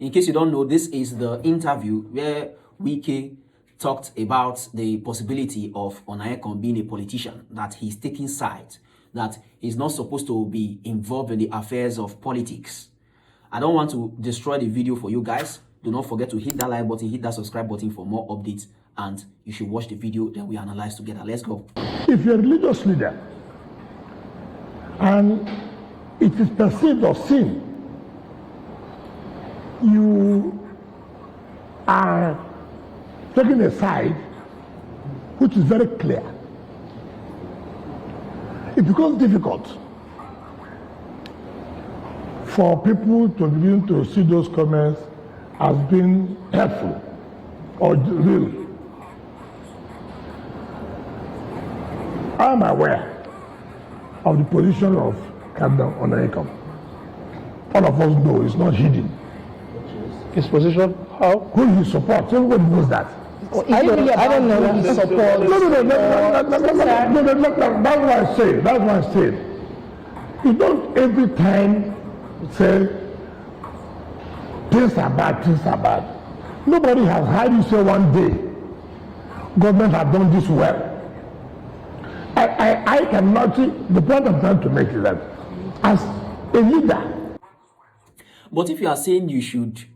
In case you don't know, this is the interview where Wike talked about the possibility of Onaiyekan being a politician, that he's taking sides, that he's not supposed to be involved in the affairs of politics. I don't want to destroy the video for you guys. Do not forget to hit that like button, hit that subscribe button for more updates, and you should watch the video, then we analyze together. Let's go. If you're a religious leader and it is perceived of sin, you are taking a side which is very clear. It becomes difficult for people to begin to see those comments as being helpful or real. I am aware of the position of Cardinal Onayekan. All of us know it's not hidden. His position, how? Who he supports, everybody knows that. I don't know who he supports. No, that's what I say. That's what I say. You don't every time say things are bad, things are bad. Nobody has heard you say one day government have done this well. I cannot see. The point I'm trying to make is that as a leader. But if you are saying you should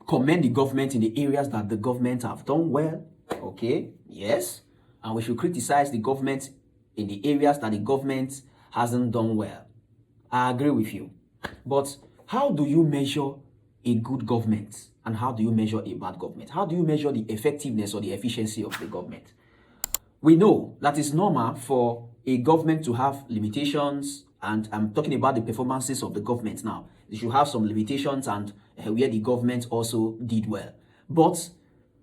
commend the government in the areas that the government have done well, okay, yes, and we should criticize the government in the areas that the government hasn't done well, I agree with you. But how do you measure a good government and how do you measure a bad government? How do you measure the effectiveness or the efficiency of the government? We know that it's normal for a government to have limitations, and I'm talking about the performances of the government now. They should have some limitations and where the government also did well. But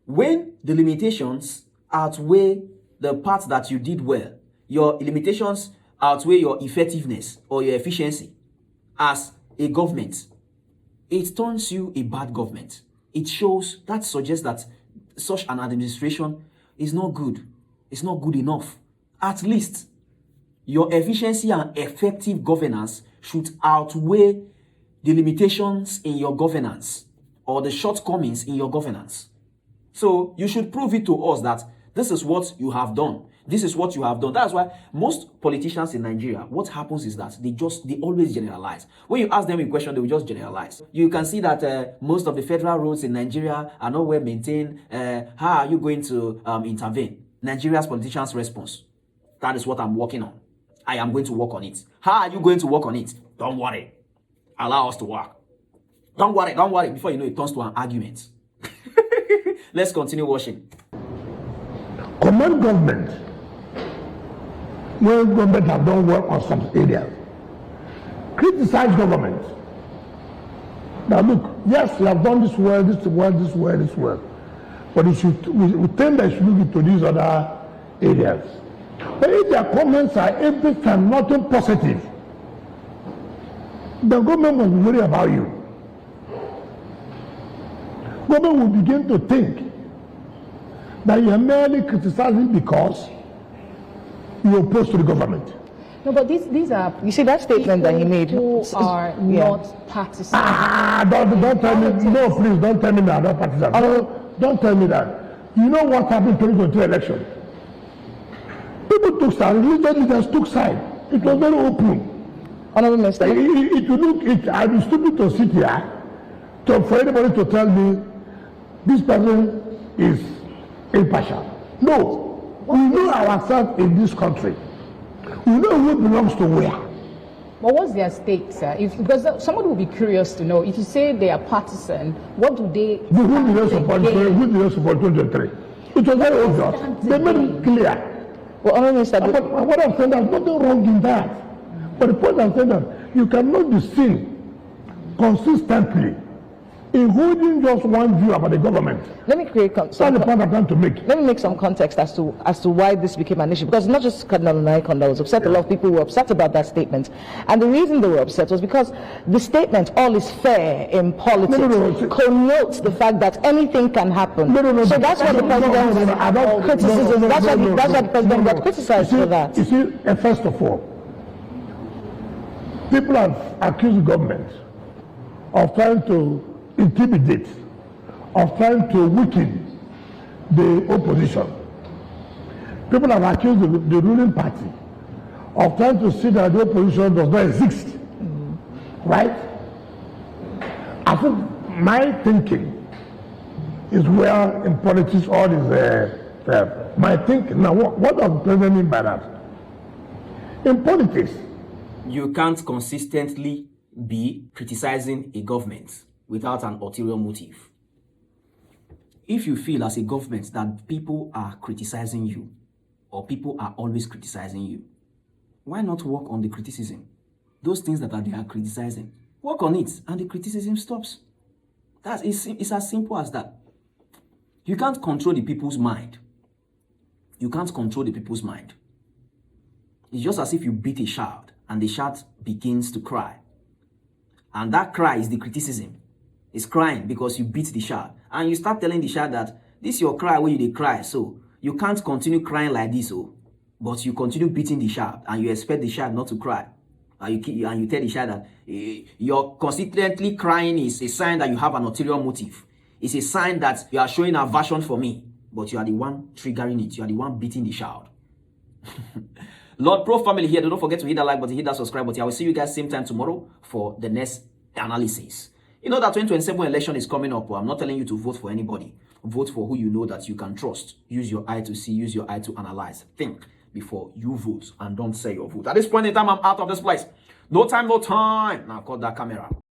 when the limitations outweigh the parts that you did well, your limitations outweigh your effectiveness or your efficiency as a government, it turns you a bad government. It shows, that suggests that such an administration is not good. It's not good enough. At least your efficiency and effective governance should outweigh the limitations in your governance or the shortcomings in your governance. So you should prove it to us that this is what you have done. This is what you have done. That's why most politicians in Nigeria, what happens is that they always generalize. When you ask them a question, they will just generalize. You can see that most of the federal roads in Nigeria are not well maintained. How are you going to intervene? Nigeria's politicians' response: that is what I'm working on. I am going to work on it. How are you going to work on it? Don't worry. Allow us to work. Don't worry. Before you know it turns to an argument. Let's continue watching. Commend government when government have done well on some areas. Criticize government. Now look, yes, you have done this well, this well. But we tend that you should look into these other areas. But if their comments are every time nothing positive, the government must be worried about you. Government will begin to think that you are merely criticizing because you are opposed to the government. No, but these are, you see that statement that he made, who are not partisan. Don't tell me. No, please don't tell me that. Not partisan. Don't tell me that. You know what happened in 2022 election? People took side. Religious leaders took side. It was very open. Honorable Minister, I'd be stupid to sit here for anybody to tell me this person is impartial. No, we know ourselves in this country. We know who belongs to where. But what's their stake, sir? Because somebody will be curious to know. If you say they are partisan, what do they? Who did they support 2023? It was very obvious. They made it clear. Well, Honorable Minister, what I'm saying, there's nothing wrong in that. But the point I'm saying that you cannot be seen consistently in holding just one view about the government. Let me create that's the point I'm trying to make. Let me make some context as to why this became an issue. Because not just Cardinal Onayekan that was upset, a lot of people were upset about that statement. And the reason they were upset was because the statement, all is fair in politics, connotes the fact that anything can happen. So that's why the president got criticism. That's why the president got criticized for that. You see, first of all, people have accused the government of trying to intimidate, of trying to weaken the opposition. People have accused the ruling party of trying to see that the opposition does not exist. Right? I think my thinking is where in politics all is my thinking. Now, what does the president mean by that? In politics, you can't consistently be criticizing a government without an ulterior motive. If you feel as a government that people are criticizing you, or people are always criticizing you, why not work on the criticism? Those things that they are criticizing, work on it, and the criticism stops. It's as simple as that. You can't control the people's mind. You can't control the people's mind. It's just as if you beat a child and the child begins to cry. And that cry is the criticism. It's crying because you beat the child. And you start telling the child that this is your cry where you cry, so you can't continue crying like this, but you continue beating the child and you expect the child not to cry. And you tell the child that you're consistently crying is a sign that you have an ulterior motive. It's a sign that you are showing aversion for me, but you are the one triggering it. You are the one beating the child. Lord Pro family here, don't forget to hit that like button, hit that subscribe button. I will see you guys same time tomorrow for the next analysis. You know that 2027 election is coming up. I'm not telling you to vote for anybody. Vote for who you know that you can trust. Use your eye to see, use your eye to analyze. Think before you vote and don't say your vote. At this point in time, I'm out of this place. No time, no time. Now cut that camera.